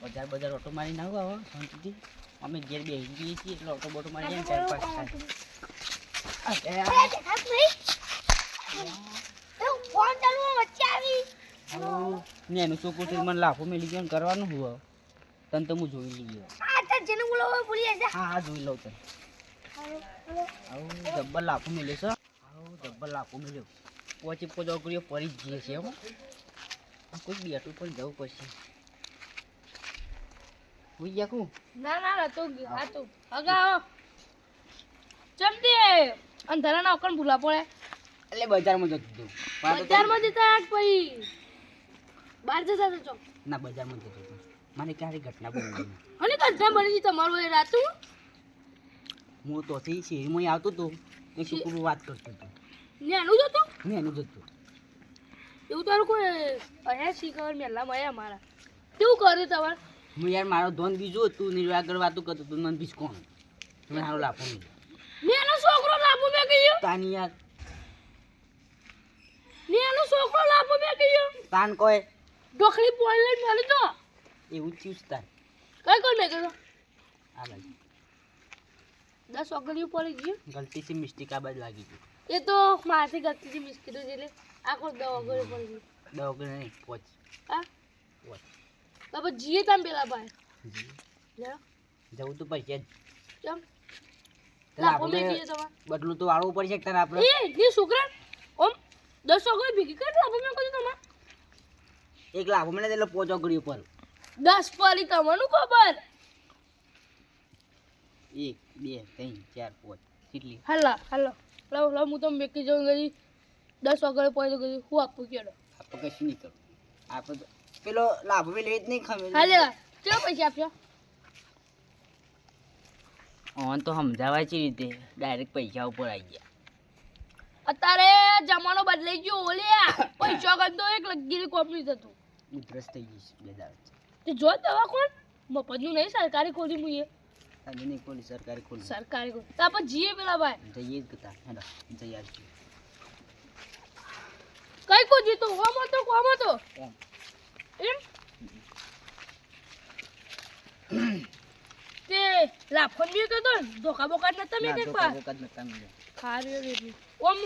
બજાર બજાર ઓટો મારી ના આવો શાંતિથી. અમે ઘેર બેસી જઈએ છીએ એટલે ઓટો બોટો મારી જાય ને 4-5 થાય. ને એનું છોકરું છે મને લાફો મેલી ગયો ને કરવાનું હું તને તો હું જોઈ લઈએ. હા જોઈ લઉં તને. આવું જબ્બર લાફો મેલ્યો છે. આવું જબ્બર લાફો મેલ્યો. પોચી છોકરીઓ પડી જ જઈએ છે એમ. કોઈ બેઠું પણ જવું પડશે. હોઈ ગયા કું ના તો આ તો અગાઓ ચમદે અંધારાના ઓકણ ભૂલા પડે એટલે બજારમાં જતો હતો. બજારમાં જતા પછી બહાર જતા તો ચોક ના બજારમાં જતો હતો. મને ક્યારે ઘટના બની અને ઘટના બની તમારું એ રાતું હું તોથી શેરીમાં આવતો હતો એ છોકરું વાત કરતો હતો ને એનું જતું ને એનું જતું એવું તારું કોઈ અહીંયા શીખર મેલા મળ્યા મારા કેવું કર્યું તમારે હું યાર મારો ધોન બીજું હતું ને આગળ વાતો કરતો હતો મને બીજ કોણ તમે સારો લાભો નહીં ને એનો છોકરો લાભો મેં કહ્યું તાની યાર ને એનો છોકરો લાભો મેં કહ્યું તાન કોઈ ઢોકળી પોઈ લઈને મળી તો એવું જ થયું તાર કઈ કોઈ મેં કહ્યું આ બાજુ 10 ઓગળીઓ પડી ગયું ગલતીથી મિસ્ટેક આ બાજુ લાગી ગઈ એ તો મારથી ગલતીથી મિસ કીધું એટલે આખો 10 ઓગળીઓ પડી ગયું દવાખાને નહીં પોચ હા પોચ બાબા જીએ તમે પેલા ભાઈ લે જવું તો પડશે જ કેમ લાભો લાભો મેં કીધું તમારે બદલું તો વાળવું પડશે તારે આપણે એ છોકરા ઓમ 10 ઓગળી ભેગી કરી લાભો મેં કીધું તમારે એક લાભો મને એટલે પોચો કર્યો પર 10 પડી તમને ખબર 1 2 3 4 5 કેટલી હાલો લાવ હું તો મેકી જાઉં ગઈ 10 ઓગળી પડી તો ગઈ હું આપું કેડો આપણે કશું નહીં કરવું આપણે તો પેલો લાભો મેં લેવી જ નહીં ખમે હાલે કેવો પૈસા આપ્યો ઓન તો સમજાવાય છે રીતે ડાયરેક્ટ પૈસા ઉપર આવી ગયા અત્યારે જમાનો બદલાઈ ગયો ઓલ્યા પૈસા ગંદો એક લગીરી કોપની થતું ઉધરસ થઈ ગઈ બે દાડા તે જો દવા કોણ મફતનું નહીં સરકારી ખોલી મુએ તમે નહીં ખોલી સરકારી ખોલી સરકારી ખોલી તો આપણે જીએ પેલા ભાઈ જઈએ જ કતા હેડો જઈ આવશું કઈ કો જીતો કોમ હતો એમ તે લાફોન બી કતો ધોકા બોકા નતા મે કે પા ખારી રેડી ઓમ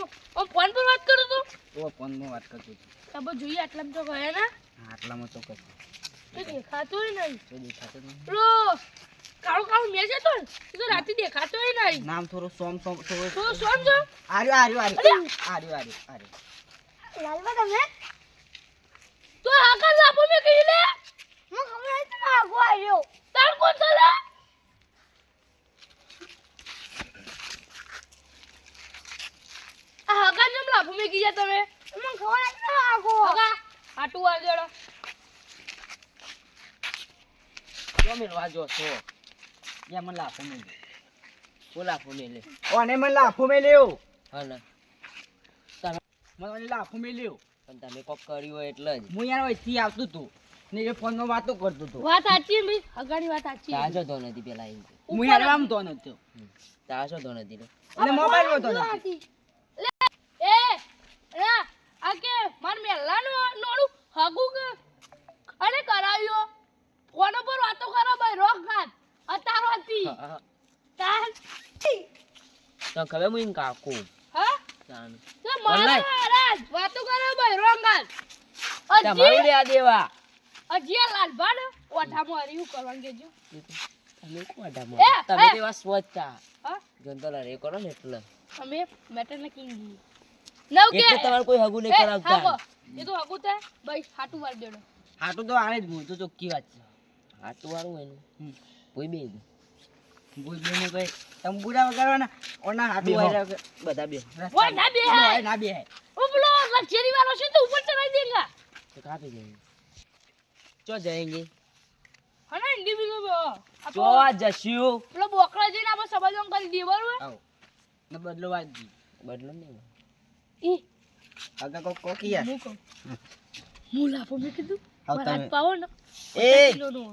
ફોન પર વાત કરો તો ઓ ફોનમાં વાત કરતો હતો તબ જોઈએ આટલામાં તો ગયા ના આટલામાં ચોક્કસ એ દેખાતોય નહીં તો દેખાતો નહીં લો કાળો મેં છે તો એ તો રાતે દેખાતોય નહીં નામ થોડું સોમ થોડું તો સોમ જો આર્યો લાલવા તમે તો આકા લાપો મે કહી લે હું ખબર આઈ તો આગો આવ્યો તાર કોણ છે લે આ આકા જમ લાપો મે કીયા તમે મને ખબર આઈ તો આગો આકા આટુ આ જોડો જો મેલવા જો તો યા મને લાફો મેલ ઓ લાફો લે ઓને મને લાફો મેલ્યો હાલે મને લાફો મેલ્યો પણ તમે કોક કર્યું હોય એટલે જ હું યાર ઓયથી આવતો તો ને એ ફોનમાં વાતો કરતો તો વાત સાચી મી અગાડી વાત સાચી તાજો તો નથી પેલા એમ હું યાર આમ તો નતો તાજો તો નથી અને મોબાઈલ હતો નથી લે એ રા આ કે માર મેલાનો નોડું હગુ કે અરે કરાવ્યો ફોન પર વાતો કરો ભાઈ રોક ગાત અતારો હતી તાન તો ખબર હું કાકુ હા તાન તો મારા વાતો કરો ભાઈ રોક ગાત તમારું લે આ દેવા અજી લાલ બાડ ઓઠા મારી હું કરવાનું કેજો તમે કોડા મો એ, તમે એ. દેવા સ્વચ્છતા હા જંતલા રે કરો ને એટલે અમે મેટર ન કિંગ નવ કે એટલે તમારે કોઈ હગુ નહીં કરાવતા એ તો હગુ તે ભાઈ હાટુ વાર દેડો હાટું તો આને જ હું તો ચોખ્ખી વાત છે આટલું વાળું એનું કોઈ બે બોલ બેને ભાઈ તમે બુડા વગાડવાના ઓના હાટું વાયરા બધા બે ઓય ના બે હે ના બે ઓ પેલો લક્ષરી વાળો છે તો ઉપર ચડાઈ દેંગા તો કાપી જાય ચો જાયેંગે હના ઇન્ડી બીલો ચો જસ્યુ પેલો બોકડા જઈને આપણે સબાજોં કરી દે બરોબર આવ ને બદલો વાજી બદલો ને ઈ આગા કોકી યાર હું કહું હું લાફો મેં કીધું આવ મારા તમે હાથ પાવો ને એ કિલોનો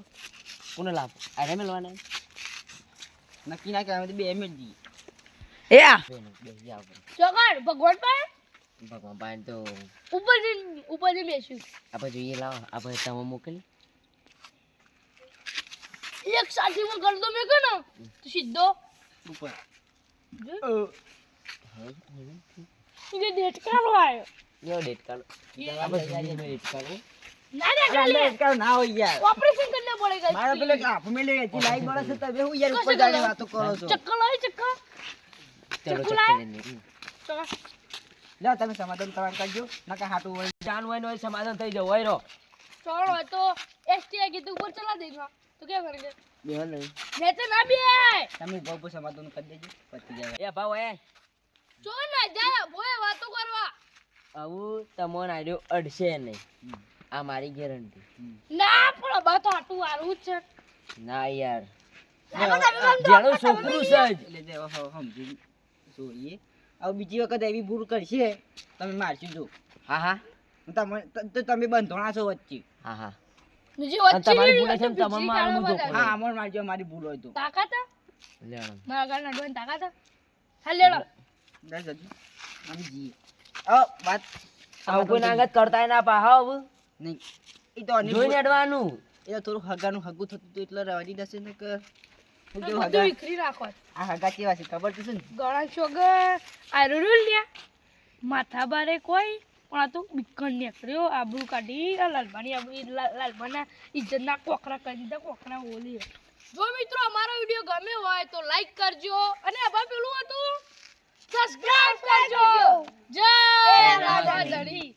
કોને લાભ આરે મેલવાના નક્કી ના કે અમે તો બે એમ જ દી એ આ બે જાવ ચોકડ ભગવાન પાસે ભગવાન પાન તો ઉપર જઈને બેસ્યું આપણે જોઈએ લાવો આપણે તમે મોકલી એક સાથીમાં ગરદો મેકો ને તો સીધો ઉપર એ ડેટ કાઢો આયો યો ડેટ કાઢો આપણે જાજે ડેટ કાઢો ના ના કાલે ના હોય યાર ઓપરેશન કરને પડેગા મારા પેલે લાફો મેલી હતી લાઈક બળે છે તમે હું યાર ઉપર જાને વાતો કરો છો ચક્કર લાય ચક્કર ચલો ચક્કુ ચક્કર લાય. લઈને ચલો લા તમે સમાધાન કરવાનું કરજો નકા હાટું હોય જાન હોય ને હોય સમાધાન થઈ જાવ હોય રો ચલો તો એસટી આ કીધું ઉપર ચલા દેગા તો क्या करेंगे બેહો નહીં लेते ना भी है તમે બહુ સમાધાન કરી દેજો પછી જાય એ ભાવ એ चो ना जा बोए बातों करवा આવું તમોન આડ્યો અડશે નહીં આ મારી ગેરંટી ના પણ બા તો આટું આરું છે ના યાર જેણું જેણું છોકરું છે જ એટલે દેવા સમજી જોઈએ હવે બીજી વખત એવી ભૂલ કરશે તમે મારશો જો હા હા તો તમે બંધોણા છો વચ્ચે હા હા બીજી અને વચ્ચે તમારી ભૂલ છે ને તમને મારું મું ધોકો હા અમાર મારજો મારી ભૂલ હોય તો તાકાત લેવાનો મારા ગાલ નડવાની તાકાત હાલ લેડો દસ હજી અમે જઈએ વાત આવું કોઈ નાગત કરતાય ના પા હાવ નહીં એ તો અનિલ જોઈને અડવાનું એ તો થોડું હગાનું હગું થતું હતું એટલે રવા દી દશે ને કે હું કેવું બધું હગા વિખરી રાખો આ હગા કેવા છે ખબર તો છે ને ગળા ચોગર આરુરુલ લ્યા માથા બારે કોઈ પણ આ તો બીકન નીકળ્યો આબરૂ કાઢી આ લાલભાની આબરૂ લાલભાના ઇજ્જતના કોકરા કરી દીધા કોકરા ઓલી જો મિત્રો અમારો વિડિયો ગમે હોય તો લાઈક કરજો અને આબા પેલું હતું સબસ્ક્રાઇબ કરજો જય રાધા ધણી